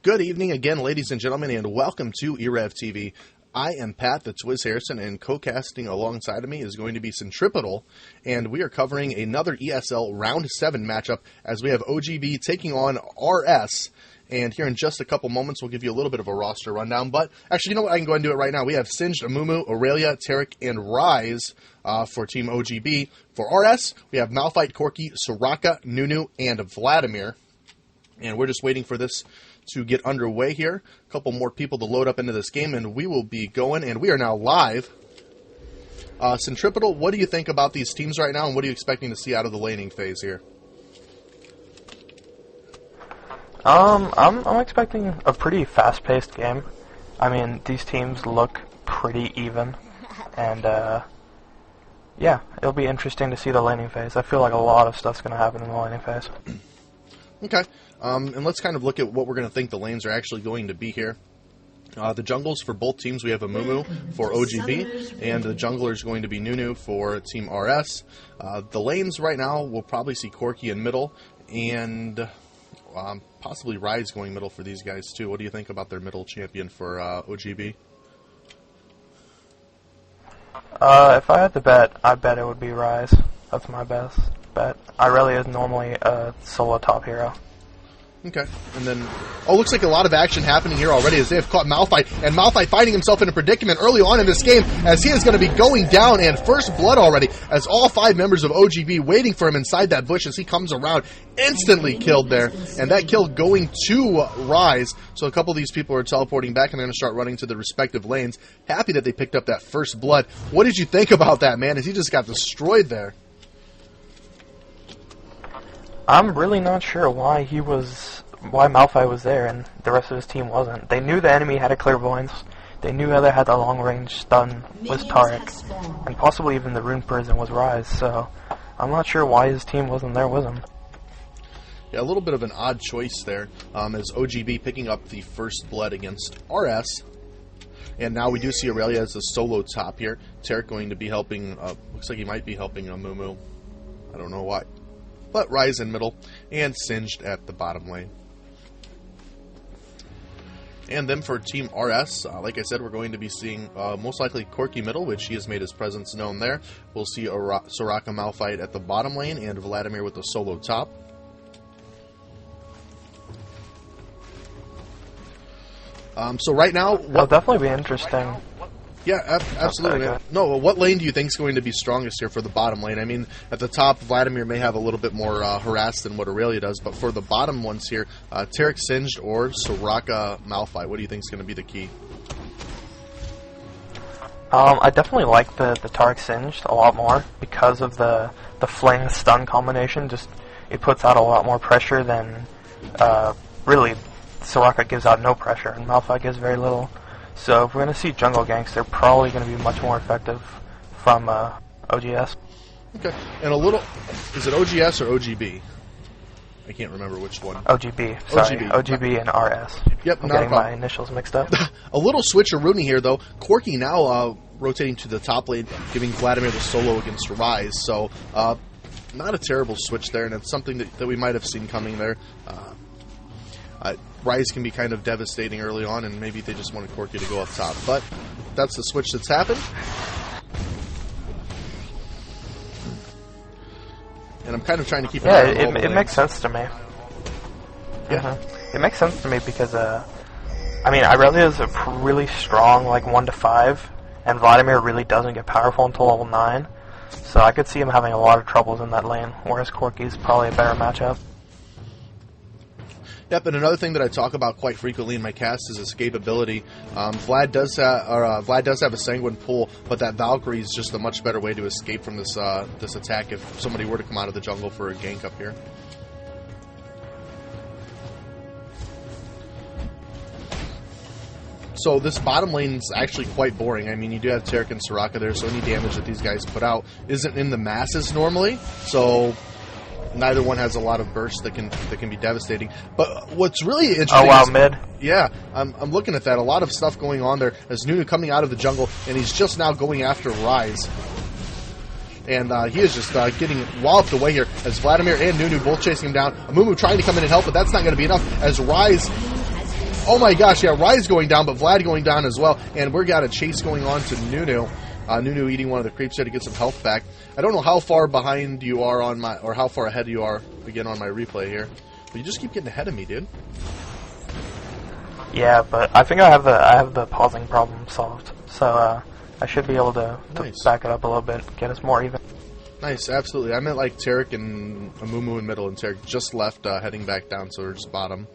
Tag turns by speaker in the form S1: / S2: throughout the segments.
S1: Good evening again, ladies and gentlemen, and welcome to e-rev TV. I am Pat, the Twiz Harrison, and co-casting alongside of me is going to be Centripetal, and we are covering another ESL Round 7 matchup as we have OGB taking on RS. And here in just a couple moments, we'll give you a little bit of a roster rundown. But actually, you know what? I can go ahead and do it right now. We have Singed, Amumu, Aurelia, Tarek, and Rise for Team OGB. For RS, we have Malphite, Corki, Soraka, Nunu, and Vladimir. And we're just waiting for this to get underway here. A couple more people to load up into this game, and we will be going. And we are now live. Centripetal, what do you think about these teams right now, and what are you expecting to see out of the laning phase here?
S2: I'm expecting a pretty fast-paced game. I mean, these teams look pretty even, and yeah, it'll be interesting to see the laning phase. I feel like a lot of stuff's going to happen in the laning phase.
S1: Okay, and let's kind of look at what we're going to think the lanes are actually going to be here. The jungles for both teams, we have Amumu for OGB, and the jungler is going to be Nunu for Team RS. The lanes right now, we'll probably see Corki in middle, and possibly Rise going middle for these guys too. What do you think about their middle champion for OGB?
S2: If I had to bet, I bet it would be Rise. That's my best bet. Aurelia is normally a solo top hero.
S1: Okay, and then, looks like a lot of action happening here already as they have caught Malphite, and Malphite finding himself in a predicament early on in this game as he is going to be going down, and first blood already as all 5 members of OGB waiting for him inside that bush as he comes around, instantly killed there, and that kill going to Rise, so a couple of these people are teleporting back and they're going to start running to the respective lanes. Happy that they picked up that first blood. What did you think about that, man, as he just got destroyed there?
S2: I'm really not sure why Malphite was there and the rest of his team wasn't. They knew the enemy had a clairvoyance. They knew how they had the long-range stun was Tarek, and possibly even the rune prison was Rise. So I'm not sure why his team wasn't there with him.
S1: Yeah, a little bit of an odd choice there, as OGB picking up the first blood against RS. And now we do see Aurelia as a solo top here. Tarek going to be helping, looks like he might be helping Amumu. I don't know why. But Rise in middle, and Singed at the bottom lane. And then for Team RS, like I said, we're going to be seeing most likely Corki middle, which he has made his presence known there. We'll see Soraka Malphite at the bottom lane, and Vladimir with the solo top. So right now...
S2: It'll definitely be interesting.
S1: Yeah, absolutely.
S2: Okay.
S1: No, what lane do you think is going to be strongest here for the bottom lane? I mean, at the top, Vladimir may have a little bit more harass than what Aurelia does, but for the bottom ones here, Tarek Singed or Soraka Malphite, what do you think is going to be the key?
S2: I definitely like the Tarek Singed a lot more because of the fling stun combination. Just it puts out a lot more pressure than really Soraka gives out no pressure, and Malphite gives very little. So if we're going to see jungle ganks, they're probably going to be much more effective from OGS.
S1: Okay, and a little... Is it OGS or OGB? I can't remember which one.
S2: OGB, sorry. OGB and RS.
S1: Yep,
S2: I'm
S1: not
S2: getting my initials mixed up.
S1: A little switcheroo here, though. Corki now rotating to the top lane, giving Vladimir the solo against Rise. So, not a terrible switch there, and it's something that we might have seen coming there. Rise can be kind of devastating early on, and maybe they just wanted Corki to go up top. But that's the switch that's happened. And I'm kind of trying to keep an eye on
S2: it makes sense to me.
S1: Yeah.
S2: It makes sense to me because, I mean, Aurelia is a really strong, like, 1-5, and Vladimir really doesn't get powerful until level 9. So I could see him having a lot of troubles in that lane, whereas Corki is probably a better matchup.
S1: Yep, and another thing that I talk about quite frequently in my cast is escapability. Vlad does have a sanguine pull, but that Valkyrie is just a much better way to escape from this this attack if somebody were to come out of the jungle for a gank up here. So this bottom lane is actually quite boring. I mean, you do have Tarek and Soraka there, so any damage that these guys put out isn't in the masses normally. So neither one has a lot of bursts that can be devastating. But what's really interesting...
S2: Oh, wow, mid.
S1: Yeah, I'm looking at that. A lot of stuff going on there. As Nunu coming out of the jungle, and he's just now going after Rise. And he is just getting walloped away here as Vladimir and Nunu both chasing him down. Amumu trying to come in and help, but that's not going to be enough as Rise Oh my gosh, yeah, Rise going down, but Vlad going down as well. And we've got a chase going on to Nunu. Nunu eating one of the creeps there to get some health back. I don't know how far behind you are on my, or how far ahead you are again on my replay here. But you just keep getting ahead of me, dude.
S2: Yeah, but I think I have the pausing problem solved. So I should be able to
S1: Nice.
S2: back it up a little bit, get us more even.
S1: Nice, absolutely. I meant like Tarek and Amumu in middle, and Tarek just left heading back down, so we're just bottom.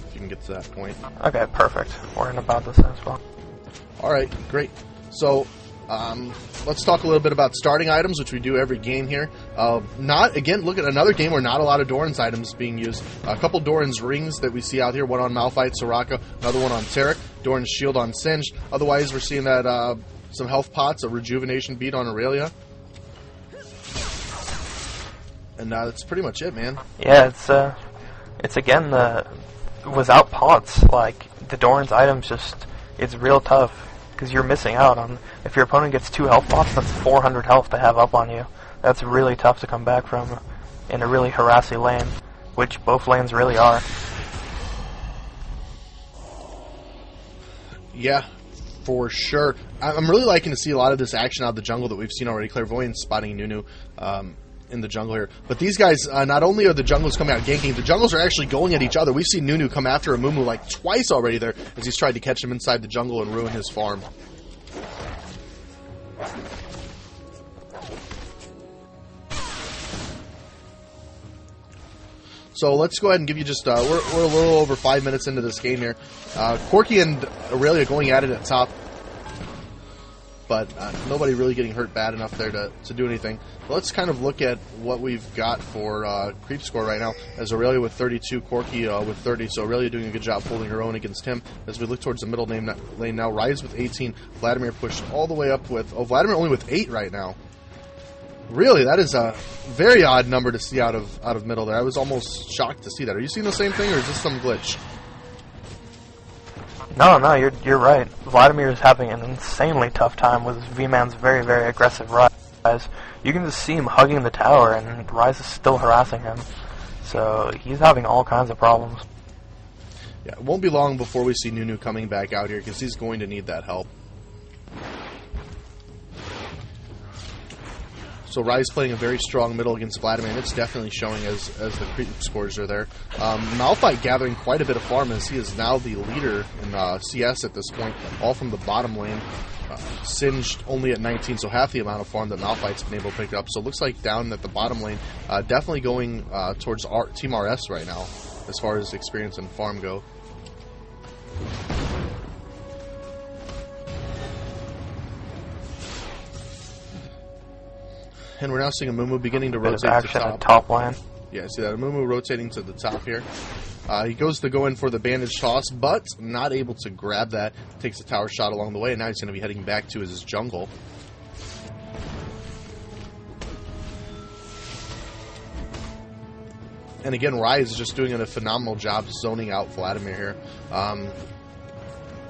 S1: If you can get to that point.
S2: Okay, perfect. We're in about the same spot.
S1: Alright, great. So, let's talk a little bit about starting items, which we do every game here. Look at another game where not a lot of Doran's items being used. A couple Doran's rings that we see out here, one on Malphite, Soraka, another one on Tarek, Doran's shield on Singed. Otherwise, we're seeing that some health pots, a rejuvenation bead on Aurelia. And that's pretty much it, man.
S2: Yeah, it's again without pots, like the Doran's items it's real tough because you're missing out on, if your opponent gets 2 health pots, that's 400 health to have up on you. That's really tough to come back from in a really harassy lane, which both lanes really are.
S1: Yeah, for sure. I'm really liking to see a lot of this action out of the jungle that we've seen already. Clairvoyant spotting Nunu in the jungle here. But these guys, not only are the jungles coming out ganking, the jungles are actually going at each other. We've seen Nunu come after Amumu like twice already there as he's tried to catch him inside the jungle and ruin his farm. So let's go ahead and give you just, we're a little over 5 minutes into this game here. Corki and Aurelia going at it at top. But nobody really getting hurt bad enough there to do anything. But let's kind of look at what we've got for creep score right now. As Aurelia with 32, Corki with 30. So Aurelia doing a good job holding her own against him. As we look towards the middle lane now, Rise with 18. Vladimir pushed all the way up with... Oh, Vladimir only with 8 right now. Really, that is a very odd number to see out of middle there. I was almost shocked to see that. Are you seeing the same thing, or is this some glitch?
S2: No, you're right. Vladimir is having an insanely tough time with V-Man's very, very aggressive Rise. You can just see him hugging the tower, and Rise is still harassing him. So he's having all kinds of problems.
S1: Yeah, it won't be long before we see Nunu coming back out here, because he's going to need that help. So Rise playing a very strong middle against Vladimir, and it's definitely showing as the creep scores are there. Malphite gathering quite a bit of farm as he is now the leader in CS at this point, all from the bottom lane. Singed only at 19, so half the amount of farm that Malphite's been able to pick up. So it looks like down at the bottom lane, definitely going towards Team RS right now, as far as experience and farm go. And we're now seeing Amumu beginning to rotate to
S2: top lane.
S1: Yeah, see that Amumu rotating to the top here. He goes to go in for the bandage toss, but not able to grab that. Takes a tower shot along the way, and now he's going to be heading back to his jungle. And again, Rise is just doing a phenomenal job zoning out Vladimir here.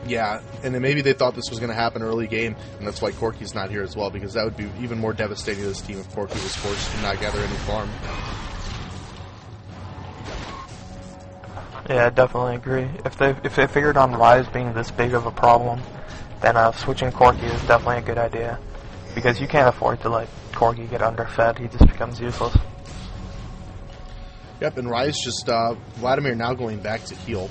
S1: Yeah, and then maybe they thought this was going to happen early game, and that's why Corki's not here as well, because that would be even more devastating to this team if Corki was forced to not gather any farm.
S2: Yeah, I definitely agree. If they figured on Rise being this big of a problem, then switching Corki is definitely a good idea, because you can't afford to let Corki get underfed. He just becomes useless.
S1: Yep, and Rise just Vladimir now going back to heal.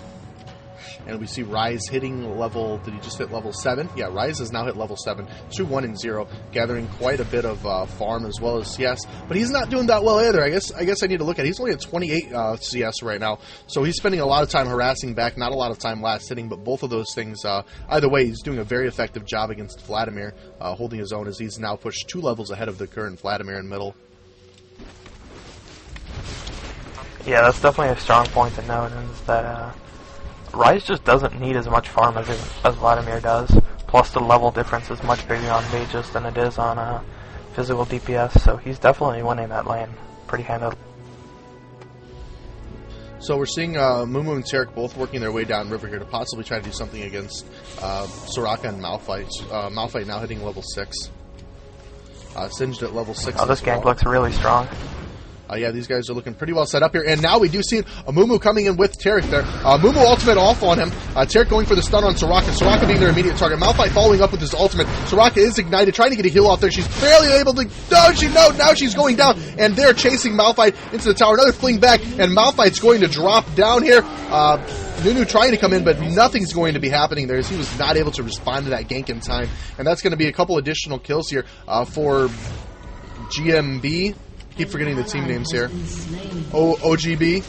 S1: And we see Rise hitting level... Did he just hit level 7? Yeah, Rise has now hit level 7. 2, 1, and 0. Gathering quite a bit of farm as well as CS. But he's not doing that well either. I guess I need to look at it. He's only at 28 CS right now. So he's spending a lot of time harassing back, not a lot of time last hitting. But both of those things, either way, he's doing a very effective job against Vladimir. Holding his own as he's now pushed 2 levels ahead of the current Vladimir in middle.
S2: Yeah, that's definitely a strong point to note, is that... Rise just doesn't need as much farm as Vladimir does. Plus, the level difference is much bigger on mages than it is on physical DPS, so he's definitely winning that lane pretty handily.
S1: So we're seeing Mumu and Tarek both working their way down river here to possibly try to do something against Soraka and Malphite. Malphite now hitting level 6. Singed at level 6.
S2: Oh, this gank looks really strong.
S1: Yeah, these guys are looking pretty well set up here. And now we do see Amumu coming in with Tarek there. Amumu ultimate off on him. Tarek going for the stun on Soraka. Soraka being their immediate target. Malphite following up with his ultimate. Soraka is ignited, trying to get a heal off there. She's barely able to... No, now she's going down. And they're chasing Malphite into the tower. Another fling back, and Malphite's going to drop down here. Nunu trying to come in, but nothing's going to be happening there as he was not able to respond to that gank in time. And that's going to be a couple additional kills here for GMB. Keep forgetting the team names here. OGB.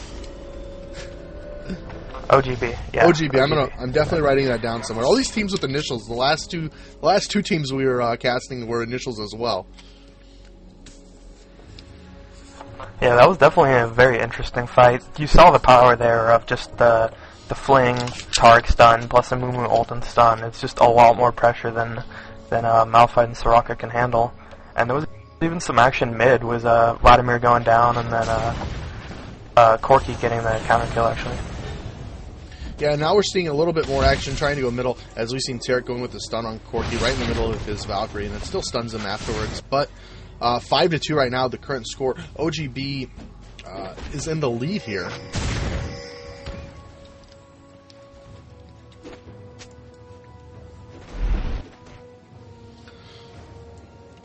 S2: OGB, yeah.
S1: OGB. I'm definitely writing that down somewhere. All these teams with initials. The last two teams we were casting were initials as well.
S2: Yeah, that was definitely a very interesting fight. You saw the power there of just the fling, Tarek stun, plus the Mumu ult and stun. It's just a lot more pressure than Malphite and Soraka can handle. And there was even some action mid with Vladimir going down and then Corki getting the counter kill actually.
S1: Yeah, now we're seeing a little bit more action trying to go middle as we've seen Tarek going with the stun on Corki right in the middle of his Valkyrie, and it still stuns him afterwards. But 5-2 right now, the current score. OGB is in the lead here.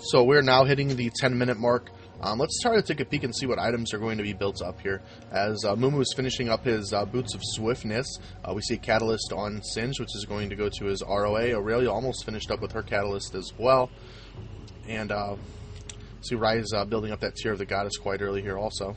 S1: So we're now hitting the 10-minute mark. Let's try to take a peek and see what items are going to be built up here. As Mumu is finishing up his Boots of Swiftness, we see Catalyst on Singe, which is going to go to his ROA. Aurelia almost finished up with her Catalyst as well. And see Rise building up that Tear of the Goddess quite early here also.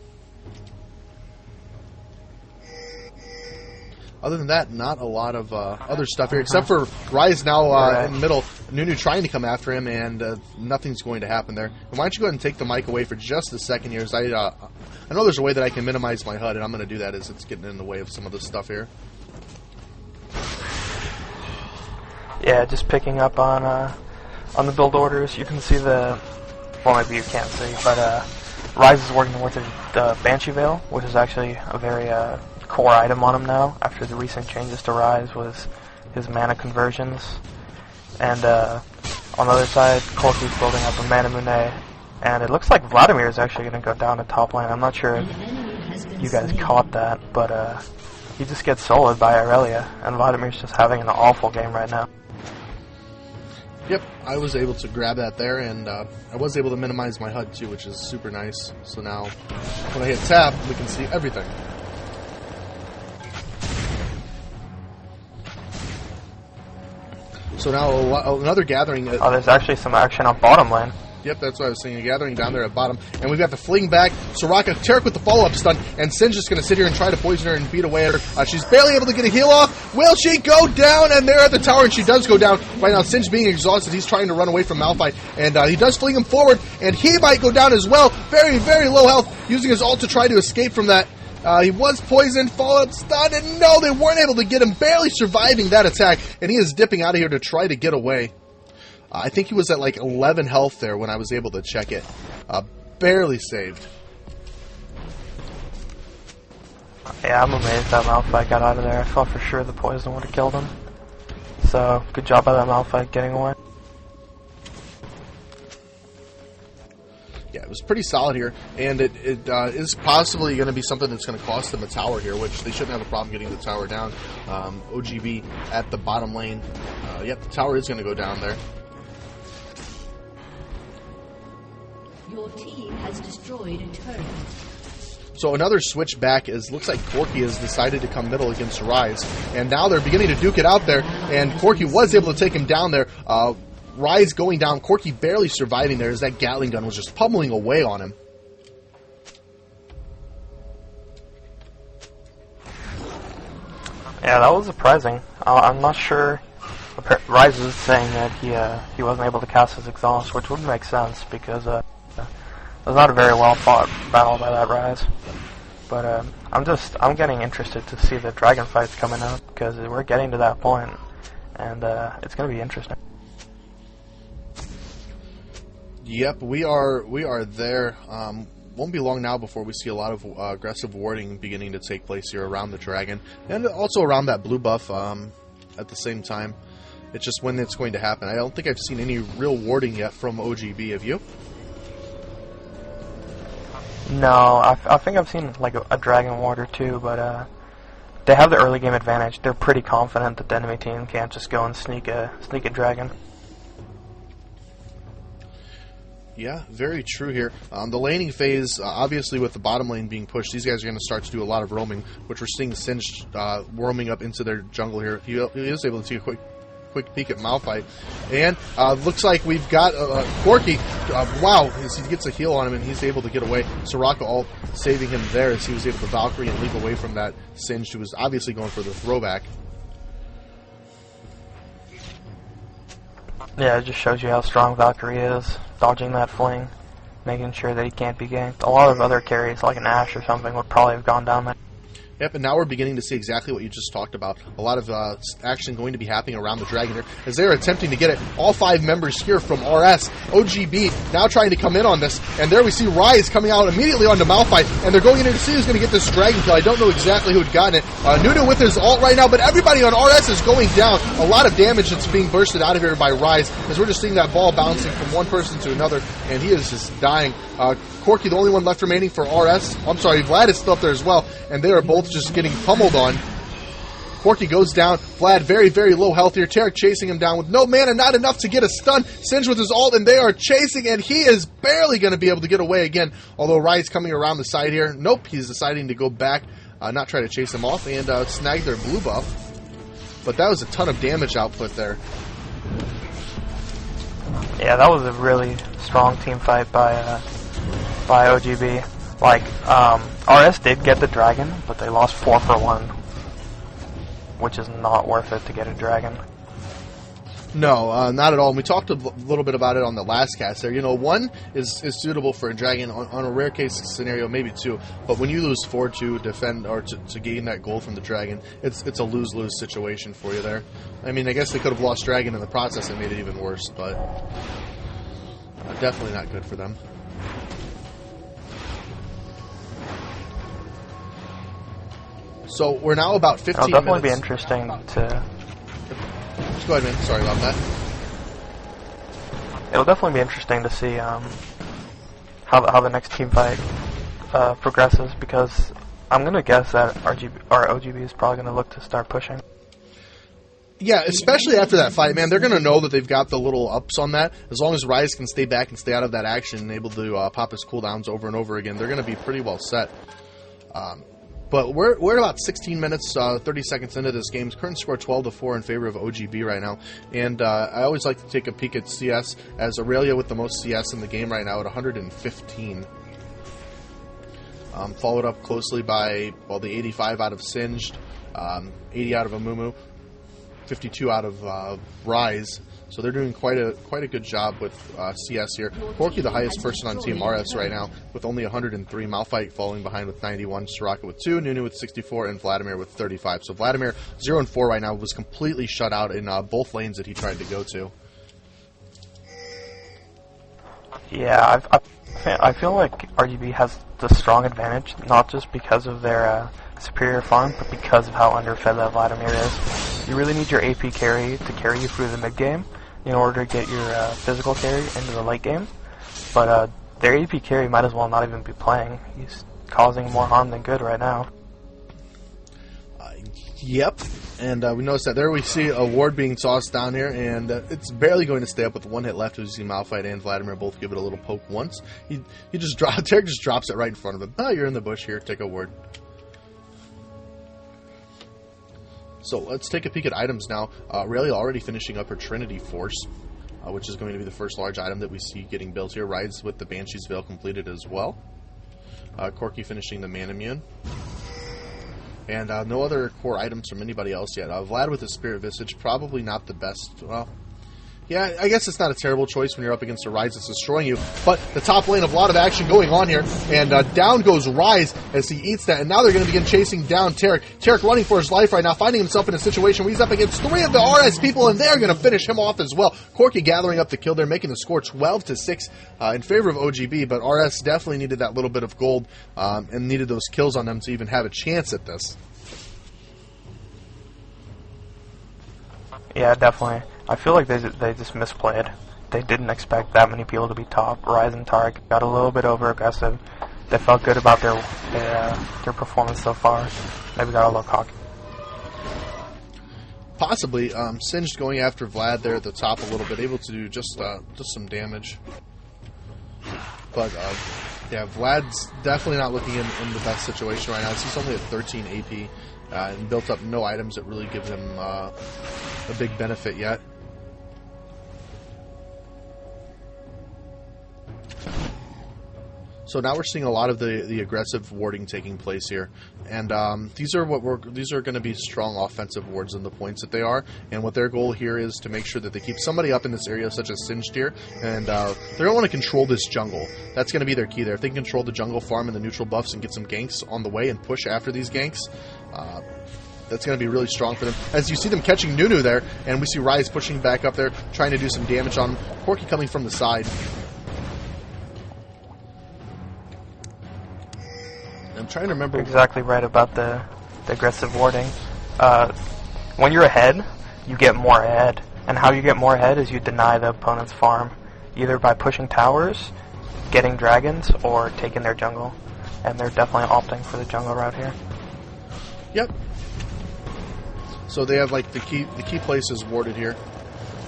S1: Other than that, not a lot of other stuff here, except for Rise now in the middle. Nunu trying to come after him, and nothing's going to happen there. And why don't you go ahead and take the mic away for just a second here, as I know there's a way that I can minimize my HUD, and I'm going to do that as it's getting in the way of some of this stuff here.
S2: Yeah, just picking up on the build orders. You can see well, maybe you can't see, but Rise is working towards the Banshee Veil, which is actually a very core item on him now after the recent changes to Rise was his mana conversions. And on the other side, Corki's building up a Mana Mune, and it looks like Vladimir is actually going to go down to top lane. I'm not sure if you guys caught that, but he just gets soloed by Aurelia, and Vladimir's just having an awful game right now.
S1: Yep, I was able to grab that there, and I was able to minimize my HUD too, which is super nice. So now, when I hit tab, we can see everything. So now another gathering.
S2: Oh, there's actually some action on bottom lane.
S1: Yep, that's what I was saying. A gathering down there at bottom. And we've got the fling back. Soraka, Tarek with the follow-up stun. And Sin's just going to sit here and try to poison her and beat away at her. She's barely able to get a heal off. Will she go down? And they're at the tower, and she does go down. Right now, Sin's being exhausted. He's trying to run away from Malphite. And he does fling him forward. And he might go down as well. Very, very low health. Using his ult to try to escape from that. He was poisoned, follow-up stun, and no, they weren't able to get him, barely surviving that attack, and he is dipping out of here to try to get away. I think he was at like 11 health there when I was able to check it. Barely saved.
S2: Yeah, I'm amazed that Malphite got out of there. I thought for sure the poison would have killed him. So, good job by that Malphite getting away.
S1: Yeah, it was pretty solid here, and it is possibly going to be something that's going to cost them a tower here, which they shouldn't have a problem getting the tower down. OGB at the bottom lane. Yep, the tower is going to go down there.
S3: Your team has destroyed a turret.
S1: So another switch back is, looks like Corki has decided to come middle against Rise, and now they're beginning to duke it out there, and Corki was able to take him down there. Rise going down, Corki barely surviving there as that Gatling gun was just pummeling away on him.
S2: Yeah, that was surprising. I'm not sure. Rise is saying that he wasn't able to cast his exhaust, which would make sense because it was not a very well fought battle by that Rise. But I'm getting interested to see the dragon fights coming up because we're getting to that point, and it's going to be interesting.
S1: Yep, we are there. Won't be long now before we see a lot of aggressive warding beginning to take place here around the dragon, and also around that blue buff at the same time. It's just when it's going to happen. I don't think I've seen any real warding yet from OGB. Have you?
S2: No, I think I've seen like a Dragon Ward or two, but they have the early game advantage. They're pretty confident that the enemy team can't just go and sneak a Dragon.
S1: Yeah, very true here. The laning phase, obviously with the bottom lane being pushed, these guys are going to start to do a lot of roaming, which we're seeing Singed roaming up into their jungle here. He is able to take a quick peek at Malphite. And looks like we've got Corki. Wow, as he gets a heal on him and he's able to get away. Soraka all saving him there as he was able to Valkyrie and leap away from that Singed, who was obviously going for the throwback.
S2: Yeah, it just shows you how strong Valkyrie is, dodging that fling, making sure that he can't be ganked. A lot of other carries, like an Ashe or something, would probably have gone down there.
S1: Yep, and now we're beginning to see exactly what you just talked about. A lot of action going to be happening around the Dragon here as they're attempting to get it. All 5 members here from RS. OGB now trying to come in on this. And there we see Ryze coming out immediately onto Malphite. And they're going in to see who's going to get this Dragon kill. I don't know exactly who had gotten it. Nunu with his ult right now, but everybody on RS is going down. A lot of damage that's being bursted out of here by Ryze as we're just seeing that ball bouncing from one person to another. And he is just dying. Corki, the only one left remaining for RS. I'm sorry, Vlad is still up there as well, and they are both just getting pummeled on. Corki goes down. Vlad very, very low health here. Tarek chasing him down with no mana, not enough to get a stun. Singed with his ult, and they are chasing, and he is barely going to be able to get away again. Although Ryze coming around the side here. Nope, he's deciding to go back, not try to chase him off, and snag their blue buff. But that was a ton of damage output there.
S2: Yeah, that was a really strong team fight by OGB. Like, RS did get the Dragon, but they lost 4 for 1, which is not worth it to get a Dragon.
S1: No, not at all. And we talked a little bit about it on the last cast there. You know, 1 is suitable for a Dragon on a rare case scenario, maybe 2. But when you lose 4 to defend or to gain that gold from the Dragon, it's a lose-lose situation for you there. I mean, I guess they could have lost Dragon in the process and made it even worse, but definitely not good for them. So we're now about 15 minutes.
S2: It'll definitely be interesting to...
S1: Just go ahead, man. Sorry about that.
S2: It'll definitely be interesting to see how the next team fight progresses, because I'm going to guess that OGB is probably going to look to start pushing.
S1: Yeah, especially after that fight, man. They're going to know that they've got the little ups on that. As long as Ryze can stay back and stay out of that action and able to pop his cooldowns over and over again, they're going to be pretty well set. But we're about 16 minutes, 30 seconds into this game. Current score 12-4 in favor of OGB right now. And I always like to take a peek at CS, as Aurelia with the most CS in the game right now at 115. Followed up closely by, well, the 85 out of Singed, 80 out of Amumu, 52 out of Ryze. So they're doing quite a good job with CS here. Corki, the highest person on Team RS right now, with only 103. Malphite falling behind with 91. Soraka with 2. Nunu with 64. And Vladimir with 35. So Vladimir, 0-4 right now, was completely shut out in both lanes that he tried to go to.
S2: Yeah, I feel like RGB has the strong advantage, not just because of their superior farm, but because of how underfed that Vladimir is. You really need your AP carry to carry you through the mid game in order to get your physical carry into the late game. But their AP carry might as well not even be playing. He's causing more harm than good right now.
S1: Yep, and we noticed that there we see a ward being tossed down here, and it's barely going to stay up with 1 hit left. We see Malphite and Vladimir both give it a little poke once. Tarek just drops it right in front of him. Oh, you're in the bush here, take a ward. So let's take a peek at items now. Aurelia already finishing up her Trinity Force, which is going to be the first large item that we see getting built here. Rides with the Banshee's Veil completed as well. Corki finishing the Manamune. And no other core items from anybody else yet. Vlad with his Spirit Visage, probably not the best. Well, yeah, I guess it's not a terrible choice when you're up against a Ryze that's destroying you. But the top lane, a lot of action going on here. And down goes Ryze as he eats that. And now they're going to begin chasing down Tarek. Tarek running for his life right now, finding himself in a situation where he's up against 3 of the RS people, and they're going to finish him off as well. Corki gathering up the kill there, making the score 12-6 in favor of OGB. But RS definitely needed that little bit of gold and needed those kills on them to even have a chance at this.
S2: Yeah, definitely. I feel like they just misplayed. They didn't expect that many people to be top. Ryze and Tarek got a little bit over aggressive, they felt good about their performance so far. Maybe got a little cocky.
S1: Possibly. Singed going after Vlad there at the top a little bit, able to do just some damage. But yeah, Vlad's definitely not looking in the best situation right now. He's only at 13 AP and built up no items that really give him a big benefit yet. So now we're seeing a lot of the aggressive warding taking place here, and these are going to be strong offensive wards in the points that they are. And what their goal here is to make sure that they keep somebody up in this area, such as Singed here, and they're going to want to control this jungle. That's going to be their key there. If they can control the jungle farm and the neutral buffs and get some ganks on the way and push after these ganks, that's going to be really strong for them. As you see them catching Nunu there, and we see Rise pushing back up there, trying to do some damage on him. Corki coming from the side. I'm trying to remember.
S2: You're exactly right about the aggressive warding. When you're ahead, you get more ahead. And how you get more ahead is you deny the opponent's farm, either by pushing towers, getting dragons, or taking their jungle. And they're definitely opting for the jungle route here.
S1: Yep. So they have like the key places warded here.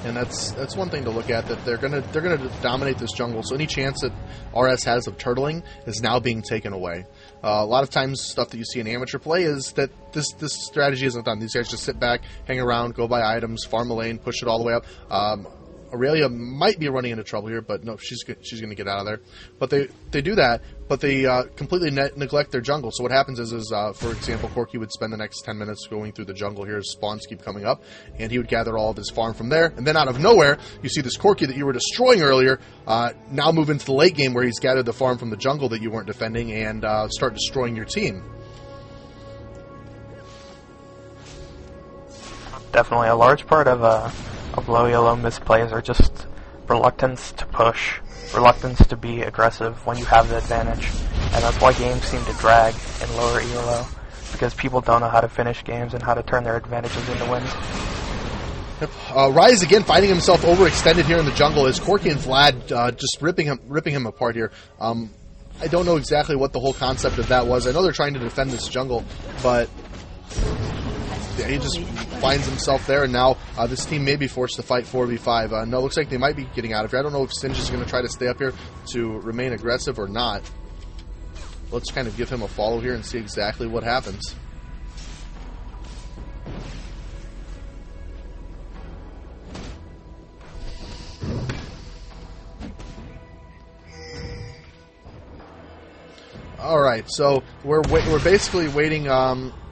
S1: And that's one thing to look at, that they're gonna dominate this jungle. So any chance that RS has of turtling is now being taken away. A lot of times, stuff that you see in amateur play is that this strategy isn't done. These guys just sit back, hang around, go buy items, farm a lane, push it all the way up. Aurelia might be running into trouble here, but no, she's going to get out of there. But they do that, but they completely neglect their jungle. So what happens is for example, Corki would spend the next 10 minutes going through the jungle here as spawns keep coming up, and he would gather all of his farm from there. And then out of nowhere, you see this Corki that you were destroying earlier now move into the late game where he's gathered the farm from the jungle that you weren't defending and start destroying your team.
S2: Definitely a large part of low yellow misplays are just reluctance to push, reluctance to be aggressive when you have the advantage. And that's why games seem to drag in lower ELO, because people don't know how to finish games and how to turn their advantages into wins.
S1: Yep. Rise again finding himself overextended here in the jungle as Corki and Vlad just ripping him apart here. I don't know exactly what the whole concept of that was. I know they're trying to defend this jungle, but yeah, he just finds himself there, and now this team may be forced to fight 4v5. No, it looks like they might be getting out of here. I don't know if Singe is going to try to stay up here to remain aggressive or not. Let's kind of give him a follow here and see exactly what happens. Alright, so we're basically waiting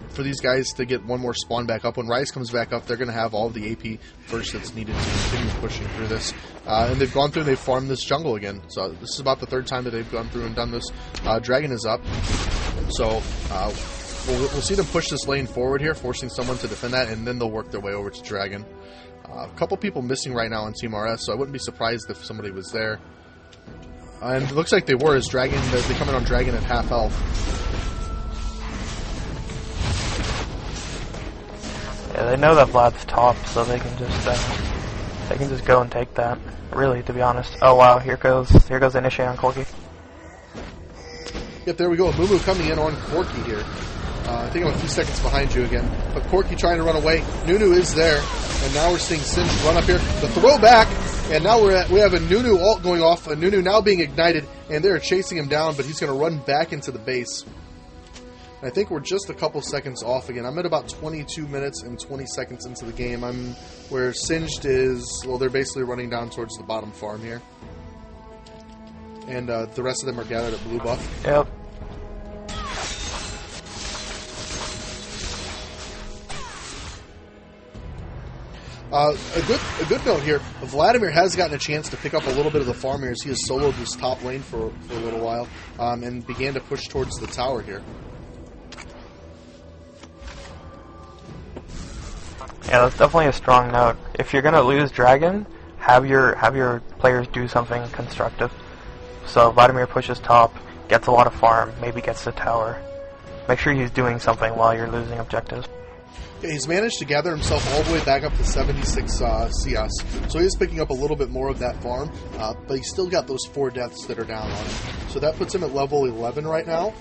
S1: for these guys to get one more spawn back up. When Rise comes back up, they're going to have all of the AP first that's needed to continue pushing through this. And they've gone through and they've farmed this jungle again. So this is about the third time that they've gone through and done this. Dragon is up. So we'll see them push this lane forward here, forcing someone to defend that, and then they'll work their way over to Dragon. A couple people missing right now on Team RS, so I wouldn't be surprised if somebody was there. And it looks like they were, as Dragon, they come in on Dragon at half health.
S2: Yeah, they know that Vlad's top, so they can just go and take that. Really, to be honest. Oh wow, here goes Initiate on Corki.
S1: Yep, there we go. Mumu coming in on Corki here. I think I'm a few seconds behind you again. But Corki trying to run away. Nunu is there, and now we're seeing Singe run up here. The throw back, and now we have a Nunu ult going off. A Nunu now being ignited, and they're chasing him down, but he's going to run back into the base. I think we're just a couple seconds off again. I'm at about 22 minutes and 20 seconds into the game. I'm where Singed is, well, they're basically running down towards the bottom farm here. And the rest of them are gathered at blue buff.
S2: Yep.
S1: A good note here, Vladimir has gotten a chance to pick up a little bit of the farm here as he has soloed this top lane for a little while and began to push towards the tower here.
S2: Yeah, that's definitely a strong note. If you're gonna lose Dragon, have your players do something constructive. So Vladimir pushes top, gets a lot of farm, maybe gets the tower. Make sure he's doing something while you're losing objectives.
S1: Yeah, he's managed to gather himself all the way back up to 76 CS, so he is picking up a little bit more of that farm, but he's still got those 4 deaths that are down on him. So that puts him at level 11 right now.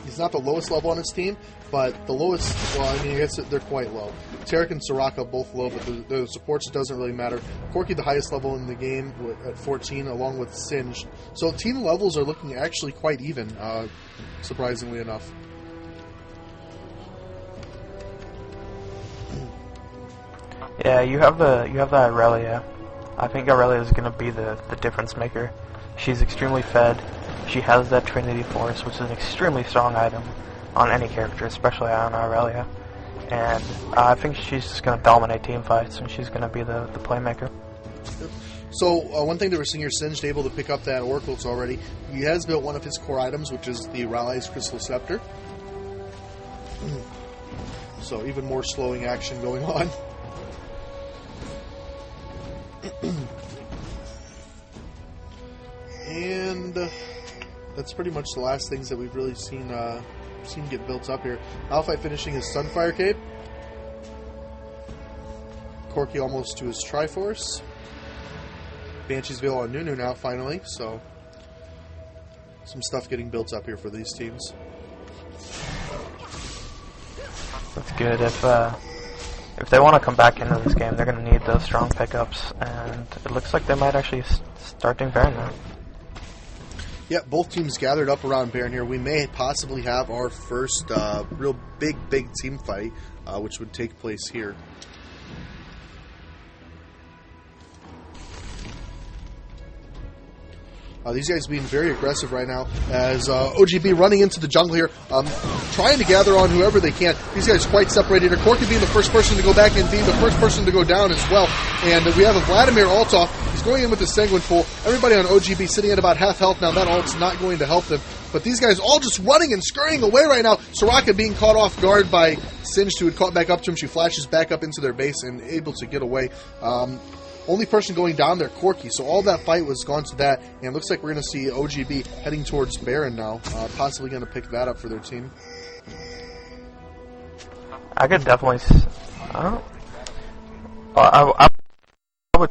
S1: He's not the lowest level on his team, but the lowest, well, I mean, I guess they're quite low. Tarek and Soraka both low, but the supports doesn't really matter. Corki the highest level in the game at 14, along with Singed. So team levels are looking actually quite even, surprisingly enough.
S2: Yeah, you have the Irelia. I think Irelia is going to be the difference maker. She's extremely fed. She has that Trinity Force, which is an extremely strong item on any character, especially on Irelia. And I think she's just going to dominate team fights, and she's going to be the playmaker.
S1: So one thing that we're seeing here, Singed able to pick up that Oracles already. He has built one of his core items, which is the Rally's Crystal Scepter. So even more slowing action going on. And that's pretty much the last things that we've really seen get built up here. Malphite finishing his Sunfire Cape. Corki almost to his Triforce. Banshee's Veil on Nunu now, finally. So some stuff getting built up here for these teams.
S2: That's good. If they want to come back into this game, they're going to need those strong pickups, and it looks like they might actually start doing Baron now.
S1: Yeah, both teams gathered up around Baron here. We may possibly have our first real big team fight, which would take place here. These guys being very aggressive right now as OGB running into the jungle here, trying to gather on whoever they can. These guys quite separated. Corki being the first person to go back and being the first person to go down as well. And we have a Vladimir Altov. He's going in with the Sanguine Pool. Everybody on OGB sitting at about half health now. That ult's not going to help them. But these guys all just running and scurrying away right now. Soraka being caught off guard by Singed, who had caught back up to him. She flashes back up into their base and able to get away. Only person going down there, Corki. So all that fight was gone to that, and it looks like we're going to see OGB heading towards Baron now, possibly going to pick that up for their team.
S2: I could definitely. I would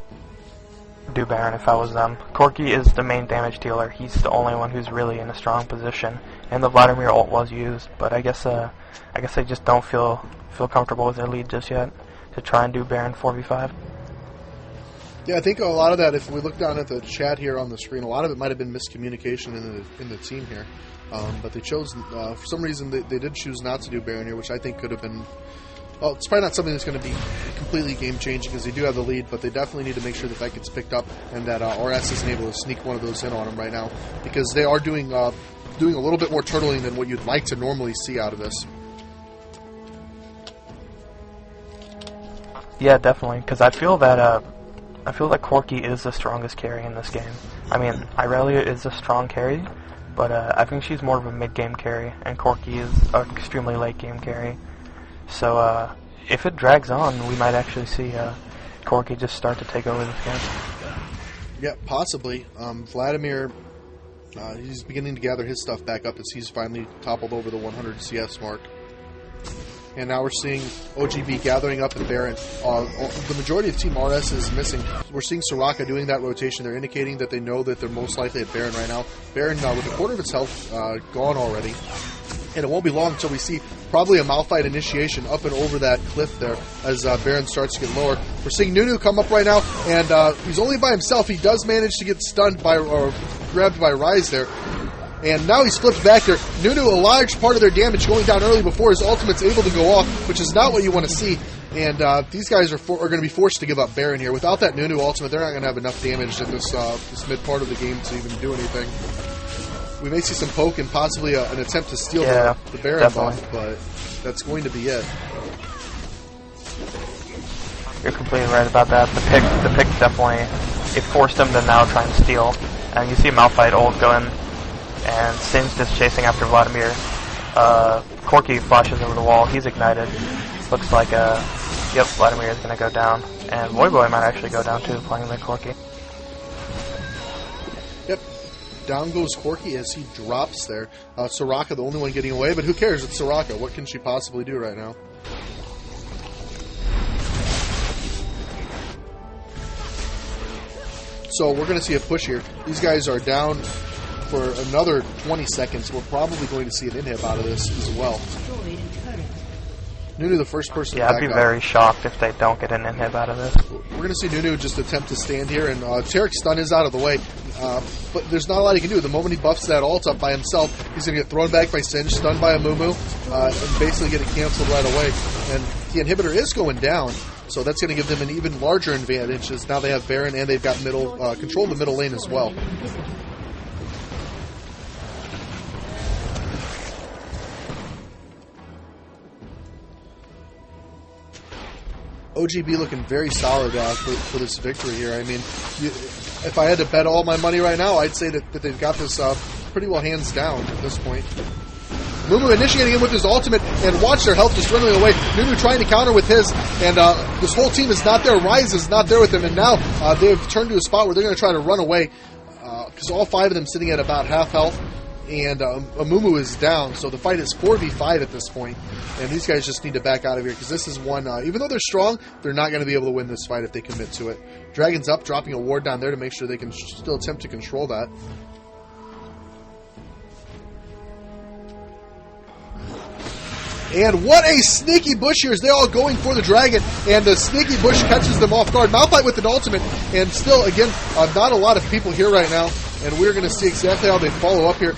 S2: do Baron if I was them. Corki is the main damage dealer. He's the only one who's really in a strong position, and the Vladimir ult was used. But I guess they just don't feel comfortable with their lead just yet to try and do Baron 4v5.
S1: Yeah, I think a lot of that, if we look down at the chat here on the screen, a lot of it might have been miscommunication in the team here. But they chose, for some reason, they did choose not to do Baron here, which I think could have been... Well, it's probably not something that's going to be completely game-changing because they do have the lead, but they definitely need to make sure that gets picked up and that RS isn't able to sneak one of those in on them right now because they are doing a little bit more turtling than what you'd like to normally see out of this.
S2: Yeah, definitely, because I feel that Corki is the strongest carry in this game. I mean, Irelia is a strong carry, but I think she's more of a mid-game carry, and Corki is an extremely late-game carry. So if it drags on, we might actually see Corki just start to take over this game.
S1: Yeah, possibly. Vladimir, he's beginning to gather his stuff back up as he's finally toppled over the 100 CS mark. And now we're seeing OGB gathering up in Baron. The majority of Team RS is missing. We're seeing Soraka doing that rotation. They're indicating that they know that they're most likely at Baron right now. Baron, with a quarter of its health gone already. And it won't be long until we see probably a Malphite initiation up and over that cliff there as Baron starts to get lower. We're seeing Nunu come up right now, and he's only by himself. He does manage to get stunned or grabbed by Rise there. And now he's flipped back there. Nunu, a large part of their damage going down early before his ultimate's able to go off, which is not what you want to see. And these guys are going to be forced to give up Baron here. Without that Nunu ultimate, they're not going to have enough damage in this mid part of the game to even do anything. We may see some poke and possibly an attempt to steal the Baron buff, but that's going to be it.
S2: You're completely right about that. The pick definitely, it forced him to now try and steal. And you see Malphite ult going, and Singed is chasing after Vladimir. Corki flashes over the wall. He's ignited. Looks like, Vladimir is going to go down. And Voyboy might actually go down too, playing the Corki.
S1: Yep. Down goes Corki as he drops there. Soraka, the only one getting away, but who cares? It's Soraka. What can she possibly do right now? So we're going to see a push here. These guys are down for another 20 seconds. We're probably going to see an inhib out of this as well. Nunu, the first person to
S2: I'd
S1: back
S2: be
S1: up.
S2: very shocked if they don't get an inhib out of this.
S1: We're going to see Nunu just attempt to stand here, and Tarek's stun is out of the way. But there's not a lot he can do. The moment he buffs that ult up by himself, he's going to get thrown back by Singe, stunned by a Mumu, and basically get it canceled right away. And the inhibitor is going down, so that's going to give them an even larger advantage, as now they have Baron and they've got middle control of the middle lane as well. OGB looking very solid for this victory here. I mean, if I had to bet all my money right now, I'd say that they've got this pretty well hands down at this point. Mumu initiating him with his ultimate, and watch their health just dwindling away. Nunu trying to counter with his, and this whole team is not there. Ryze is not there with him, and now they've turned to a spot where they're going to try to run away, because all 5 of them sitting at about half health, and Mumu is down, so the fight is 4v5 at this point, and these guys just need to back out of here, because this is one, even though they're strong, they're not going to be able to win this fight if they commit to it. Dragon's up, dropping a ward down there to make sure they can still attempt to control that. And what a sneaky bush here, as they're all going for the dragon, and the sneaky bush catches them off guard. Malphite with an ultimate, and still, again, not a lot of people here right now, and we're going to see exactly how they follow up here.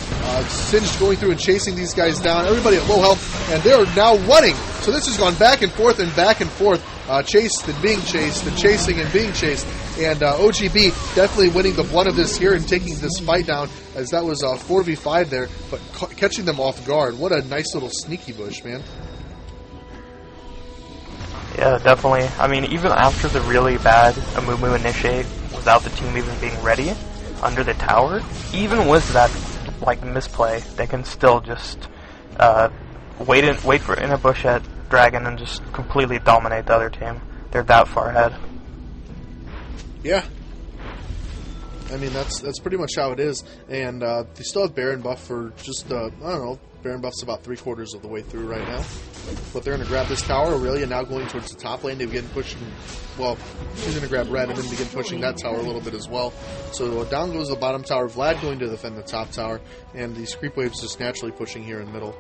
S1: Singe going through and chasing these guys down, everybody at low health, and they're now running. So this has gone back and forth and back and forth, chased and being chased, and chasing and being chased, and OGB definitely winning the blunt of this here and taking this fight down, as that was 4v5 there, but catching them off guard. What a nice little sneaky bush, man.
S2: Yeah, definitely. I mean, even after the really bad Amumu initiate, without the team even being ready, under the tower, even with that, like, misplay, they can still just wait for in a bush at Dragon and just completely dominate the other team. They're that far ahead.
S1: Yeah. I mean, that's pretty much how it is. And they still have Baron buff for just, I don't know, Baron buff's about 3/4 of the way through right now. But they're going to grab this tower. Aurelia now going towards the top lane to begin pushing, well, she's going to grab red and then begin pushing that tower a little bit as well. So down goes the bottom tower. Vlad going to defend the top tower. And these creep waves just naturally pushing here in middle.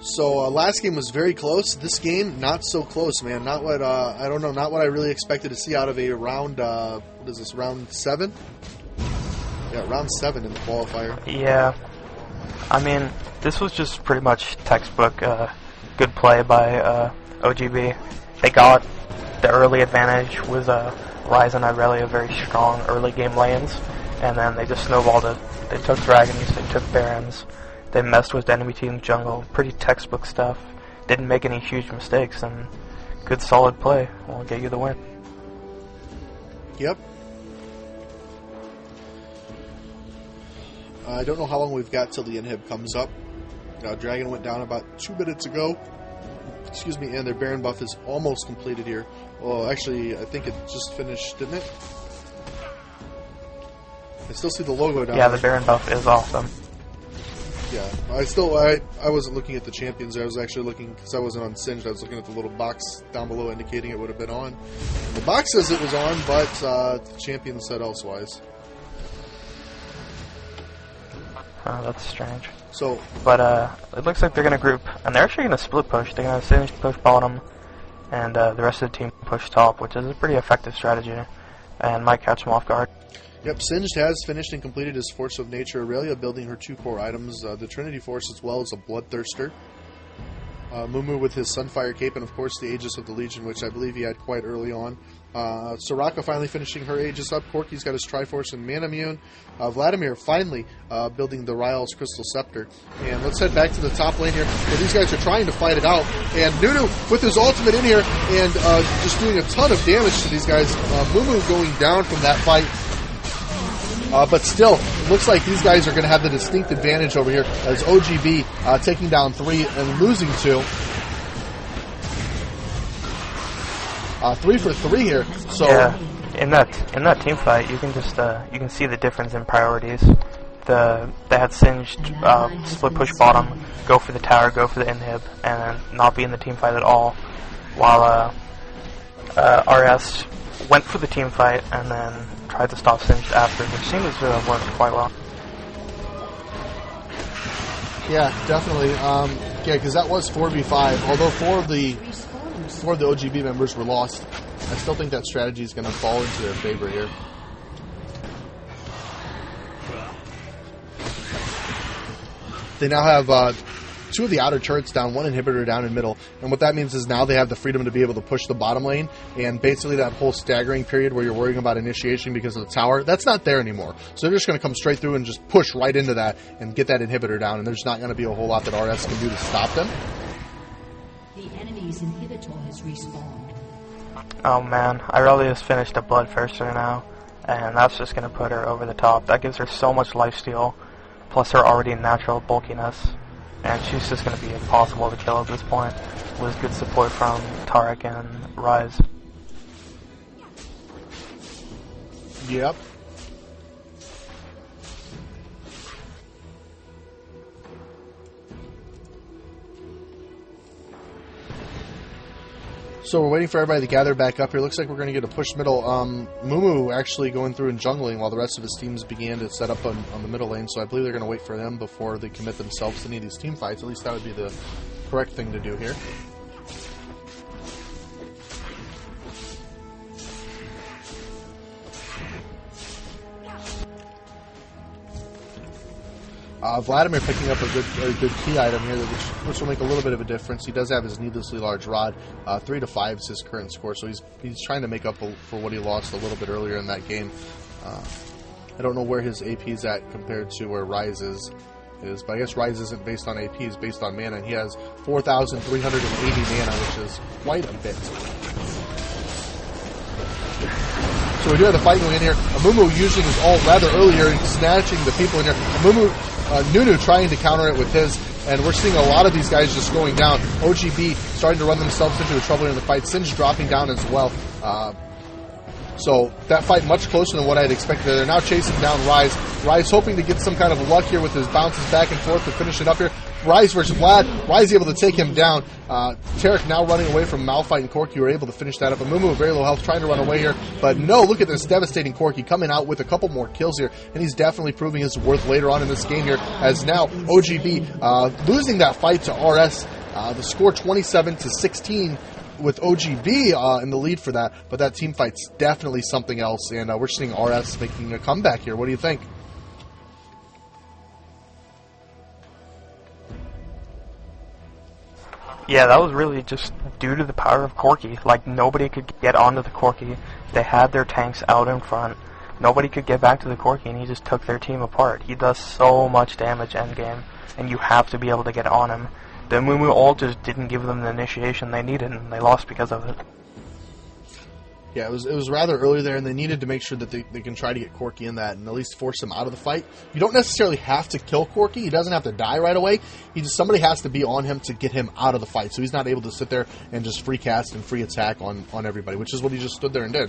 S1: So last game was very close. This game, not so close, man. Not what I don't know. Not what I really expected to see out of a round. What is this? Round 7? Yeah, round 7 in the qualifier.
S2: Yeah, I mean, this was just pretty much textbook good play by OGB. They got the early advantage with Ryze and Aurelia, very strong early game lanes, and then they just snowballed it. They took dragons, they took barons. They messed with the enemy team's jungle. Pretty textbook stuff. Didn't make any huge mistakes, and good solid play will get you the win.
S1: Yep. I don't know how long we've got till the inhib comes up. Dragon went down about 2 minutes ago. Excuse me, and their Baron buff is almost completed here. Well, actually, I think it just finished, didn't it? I still see the logo down there.
S2: Yeah, the Baron buff is awesome.
S1: Yeah, I wasn't looking at the champions there. I was actually looking, because I wasn't on Singed, I was looking at the little box down below indicating it would have been on. The box says it was on, but the champion said elsewise.
S2: Oh, that's strange.
S1: So,
S2: but it looks like they're going to group, and they're actually going to split push. They're going to Singed push bottom, and the rest of the team push top, which is a pretty effective strategy, and might catch them off guard.
S1: Yep, Singed has finished and completed his Force of Nature. Aurelia building her 2 core items, the Trinity Force as well as a Bloodthirster. Mumu with his Sunfire Cape, and of course the Aegis of the Legion, which I believe he had quite early on. Soraka finally finishing her Aegis up. Corki's got his Triforce and Manamune. Vladimir finally building the Ryle's Crystal Scepter. And let's head back to the top lane here, where these guys are trying to fight it out. And Nunu with his ultimate in here, and just doing a ton of damage to these guys. Mumu going down from that fight. But still, looks like these guys are going to have the distinct advantage over here, as OGB taking down 3 and losing 2. 3 for 3 here. So
S2: yeah, in that team fight, you can just you can see the difference in priorities. they had Singed split push bottom, go for the tower, go for the inhib, and not be in the team fight at all, while RS went for the team fight and then tried to stop Singed after, which seems to have worked quite well.
S1: Yeah, definitely. Yeah, because that was 4v5. Although four of the OGB members were lost, I still think that strategy is going to fall into their favor here. They now have two of the outer turrets down, one inhibitor down in middle, and what that means is now they have the freedom to be able to push the bottom lane, and basically that whole staggering period where you're worrying about initiation because of the tower, that's not there anymore. So they're just going to come straight through and just push right into that and get that inhibitor down, and there's not going to be a whole lot that RS can do to stop them.
S3: The enemy's inhibitor has respawned.
S2: Oh man, Irelia's finished a Bloodthirster now, and that's just going to put her over the top. That gives her so much lifesteal, plus her already natural bulkiness, and she's just going to be impossible to kill at this point, with good support from Taric and Ryze.
S1: Yep. So we're waiting for everybody to gather back up here. Looks like we're going to get a push middle. Mumu actually going through and jungling while the rest of his teams began to set up on the middle lane. So I believe they're going to wait for them before they commit themselves to any of these team fights. At least that would be the correct thing to do here. Vladimir picking up a good key item here, which will make a little bit of a difference. He does have his needlessly large rod. 3 to 5 is his current score, so he's trying to make up for what he lost a little bit earlier in that game. I don't know where his AP is at compared to where Ryze is, but I guess Ryze isn't based on AP, it's based on mana, and he has 4,380 mana, which is quite a bit. So we do have the fight going in here. Amumu using his ult rather earlier and snatching the people in here. Amumu, Nunu trying to counter it with his, and we're seeing a lot of these guys just going down. OGB starting to run themselves into trouble in the fight. Singe dropping down as well. So that fight much closer than what I had expected. They're now chasing down Ryze. Ryze hoping to get some kind of luck here with his bounces back and forth to finish it up here. Ryze versus Vlad. Ryze able to take him down. Taric now running away from Malphite and Corki were able to finish that up. Amumu very low health trying to run away here. But no, look at this devastating Corki coming out with a couple more kills here. And he's definitely proving his worth later on in this game here. As now OGB losing that fight to RS. The score 27-16. With OGB in the lead for that, but that team fight's definitely something else, and we're seeing RS making a comeback here. What do you think?
S2: Yeah, that was really just due to the power of Corki. Like, nobody could get onto the Corki. They had their tanks out in front. Nobody could get back to the Corki, and he just took their team apart. He does so much damage endgame, and you have to be able to get on him. The Mumu ult just didn't give them the initiation they needed, and they lost because of it.
S1: Yeah, it was rather early there, and they needed to make sure that they can try to get Corki in that and at least force him out of the fight. You don't necessarily have to kill Corki. He doesn't have to die right away. Somebody has to be on him to get him out of the fight, so he's not able to sit there and just free cast and free attack on everybody, which is what he just stood there and did.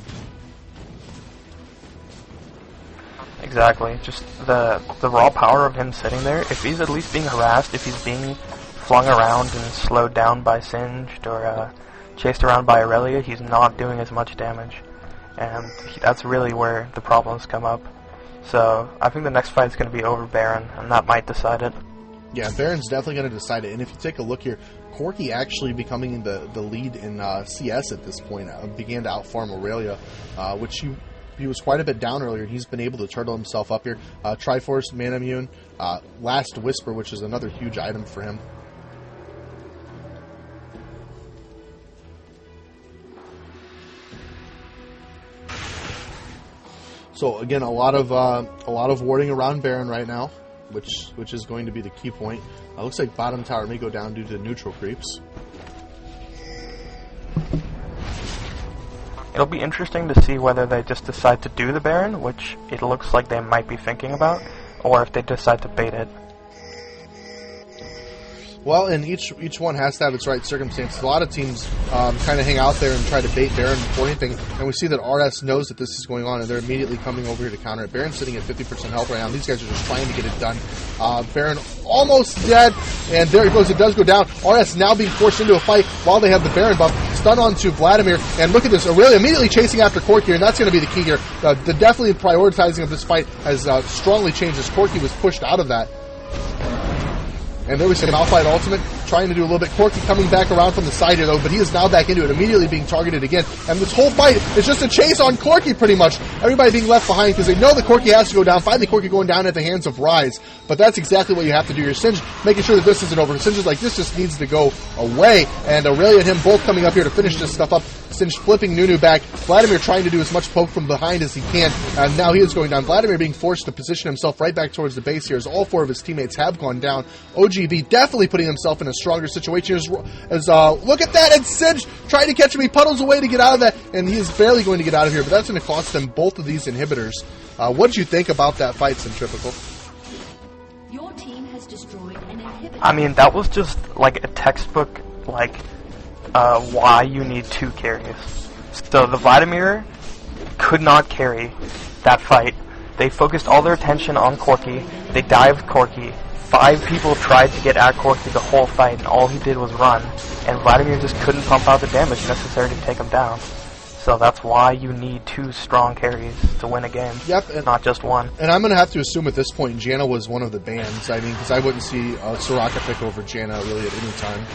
S2: Exactly. Just the raw power of him sitting there. If he's at least being harassed, if he's being flung around and slowed down by Singed or chased around by Aurelia, he's not doing as much damage. And that's really where the problems come up. So I think the next fight is going to be over Baron, and that might decide it.
S1: Yeah, Baron's definitely going to decide it. And if you take a look here, Corki actually becoming the lead in CS at this point began to outfarm Aurelia, which he was quite a bit down earlier. He's been able to turtle himself up here. Triforce, Mana Immune, Last Whisper, which is another huge item for him. So again, a lot of warding around Baron right now, which is going to be the key point. Looks like bottom tower may go down due to neutral creeps.
S2: It'll be interesting to see whether they just decide to do the Baron, which it looks like they might be thinking about, or if they decide to bait it.
S1: Well, and each one has to have its right circumstances. A lot of teams kind of hang out there and try to bait Baron before anything, and we see that RS knows that this is going on, and they're immediately coming over here to counter it. Baron's sitting at 50% health right now. These guys are just trying to get it done. Baron almost dead, and there it goes. It does go down. RS now being forced into a fight while they have the Baron buff. Stun onto Vladimir, and look at this. Aurelia immediately chasing after Corki here, and that's going to be the key here. The definitely prioritizing of this fight has strongly changed as Corki was pushed out of that. And there we see Malphite ultimate, trying to do a little bit. Corki coming back around from the side here, though, but he is now back into it, immediately being targeted again. And this whole fight is just a chase on Corki, pretty much. Everybody being left behind because they know that Corki has to go down. Finally, Corki going down at the hands of Rise. But that's exactly what you have to do. Your Singe making sure that this isn't over. Singe is like, this just needs to go away. And Aurelia and him both coming up here to finish this stuff up. Singe flipping Nunu back. Vladimir trying to do as much poke from behind as he can. And now he is going down. Vladimir being forced to position himself right back towards the base here as all four of his teammates have gone down. OGB definitely putting himself in a stronger situation as look at that, and Singe trying to catch him. He puddles away to get out of that, and he is barely going to get out of here, but that's going to cost them both of these inhibitors. What did you think about that fight, Centrifugal?
S3: Your team has destroyed an inhibitor.
S2: I mean, that was just like a textbook, like, why you need two carries. So the Vladimir could not carry that fight. They focused all their attention on Corki. They dived Corki. 5 people tried to get at Corki the whole fight, and all he did was run. And Vladimir just couldn't pump out the damage necessary to take him down. So that's why you need 2 strong carries to win a game.
S1: Yep, and
S2: not just one.
S1: And I'm going to have to assume at this point Janna was one of the bans. I mean, because I wouldn't see Soraka pick over Janna really at any time.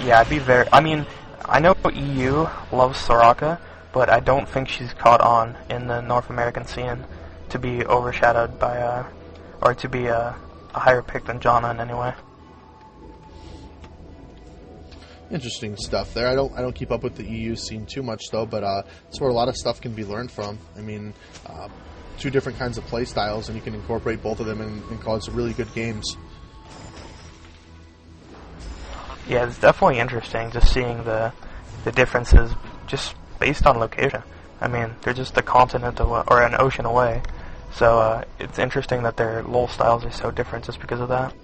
S2: Yeah, I'd be very... I mean, I know EU loves Soraka, but I don't think she's caught on in the North American scene to be overshadowed by... or to be a higher pick than Janna in any way.
S1: Interesting stuff there. I don't keep up with the EU scene too much though, but it's where a lot of stuff can be learned from. I mean, 2 different kinds of play styles, and you can incorporate both of them and cause really good games.
S2: Yeah, it's definitely interesting just seeing the differences just based on location. I mean, they're just a continent away, or an ocean away. So it's interesting that their LoL styles are so different just because of that.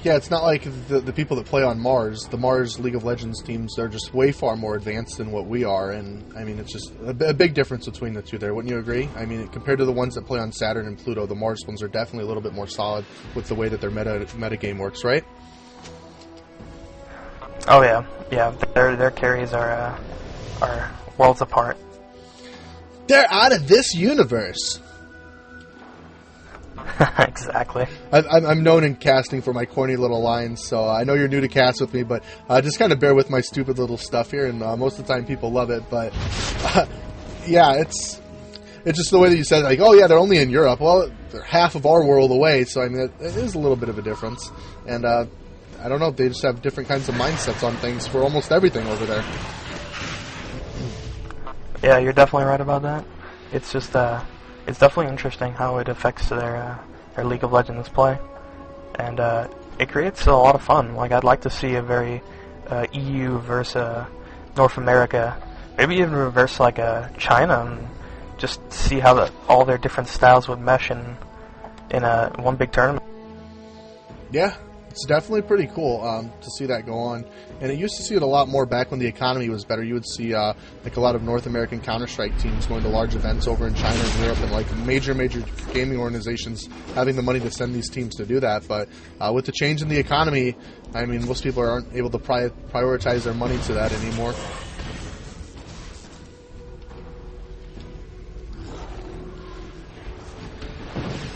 S1: Yeah, it's not like the people that play on Mars. The Mars League of Legends teams, they're just way far more advanced than what we are. And, I mean, it's just a big difference between the two there. Wouldn't you agree? I mean, compared to the ones that play on Saturn and Pluto, the Mars ones are definitely a little bit more solid with the way that their meta game works, right?
S2: Oh, yeah. Yeah, their carries are worlds apart.
S1: They're out of this universe.
S2: Exactly.
S1: I'm known in casting for my corny little lines, so I know you're new to cast with me, but just kind of bear with my stupid little stuff here, and most of the time people love it, but yeah, it's just the way that you said, like, oh yeah, they're only in Europe. Well, they're half of our world away, so I mean, it is a little bit of a difference, and I don't know, they just have different kinds of mindsets on things for almost everything over there.
S2: Yeah, you're definitely right about that. It's just, it's definitely interesting how it affects their League of Legends play. And it creates a lot of fun. Like, I'd like to see a very EU versus North America, maybe even reverse like China, and just see how all their different styles would mesh in one big tournament.
S1: Yeah. It's definitely pretty cool to see that go on. And it used to see it a lot more back when the economy was better. You would see like a lot of North American Counter-Strike teams going to large events over in China and Europe, and like major gaming organizations having the money to send these teams to do that. But with the change in the economy, I mean, most people aren't able to prioritize their money to that anymore.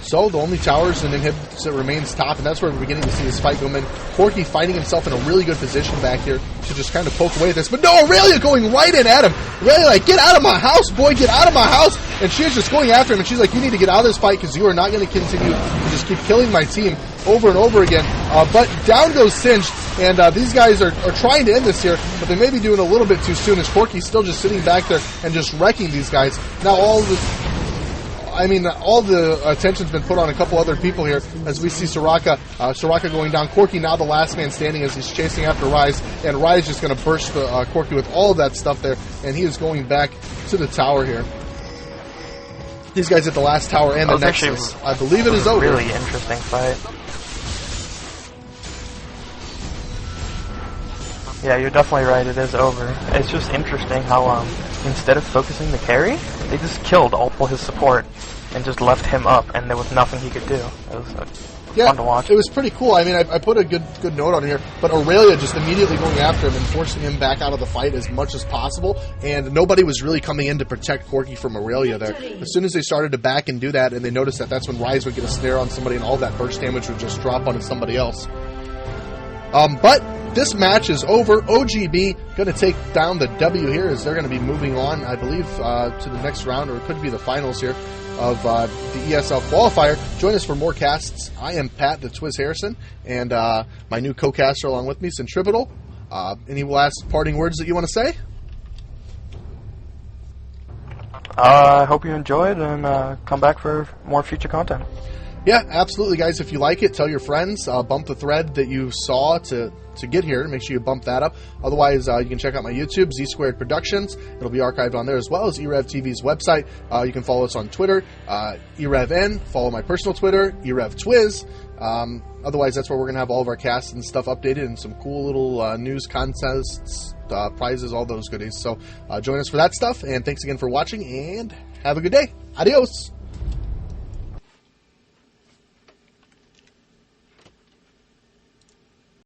S1: So the only towers and inhibitors that remains top, and that's where we're beginning to see this fight go in. Corki finding himself in a really good position back here to just kind of poke away at this. But no, Aurelia going right in at him. Aurelia like, get out of my house, boy, get out of my house. And she's just going after him, and she's like, you need to get out of this fight because you are not going to continue to just keep killing my team over and over again. But down goes Singe, and these guys are trying to end this here, but they may be doing a little bit too soon as Corki's still just sitting back there and just wrecking these guys. Now all the attention's been put on a couple other people here as we see Soraka going down. Corki now the last man standing as he's chasing after Rise, and Rise just going to burst Corki with all of that stuff there, and he is going back to the tower here. These guys at the last tower and the Nexus. I believe it is over.
S2: Really interesting fight. Yeah, you're definitely right. It is over. It's just interesting how instead of focusing the carry, they just killed all his support and just left him up, and there was nothing he could do. It was fun to watch.
S1: It was pretty cool. I mean, I put a good note on here, but Aurelia just immediately going after him and forcing him back out of the fight as much as possible, and nobody was really coming in to protect Corky from Aurelia there. As soon as they started to back and do that, and they noticed that that's when Rise would get a snare on somebody, and all that burst damage would just drop onto somebody else. But this match is over. OGB going to take down the W here as they're going to be moving on, I believe, to the next round, or it could be the finals here of the ESL qualifier. Join us for more casts. I am Pat the Twiz Harrison, and my new co-caster along with me, Centripetal. Any last parting words that you want to say?
S2: I hope you enjoyed, and come back for more future content.
S1: Yeah, absolutely, guys. If you like it, tell your friends. Bump the thread that you saw to get here. Make sure you bump that up. Otherwise, you can check out my YouTube, Z Squared Productions. It'll be archived on there, as well as e-rev TV's website. You can follow us on Twitter, e-rev-n. Follow my personal Twitter, e-rev Twiz. Otherwise, that's where we're going to have all of our casts and stuff updated, and some cool little news, contests, prizes, all those goodies. So join us for that stuff, and thanks again for watching, and have a good day. Adios!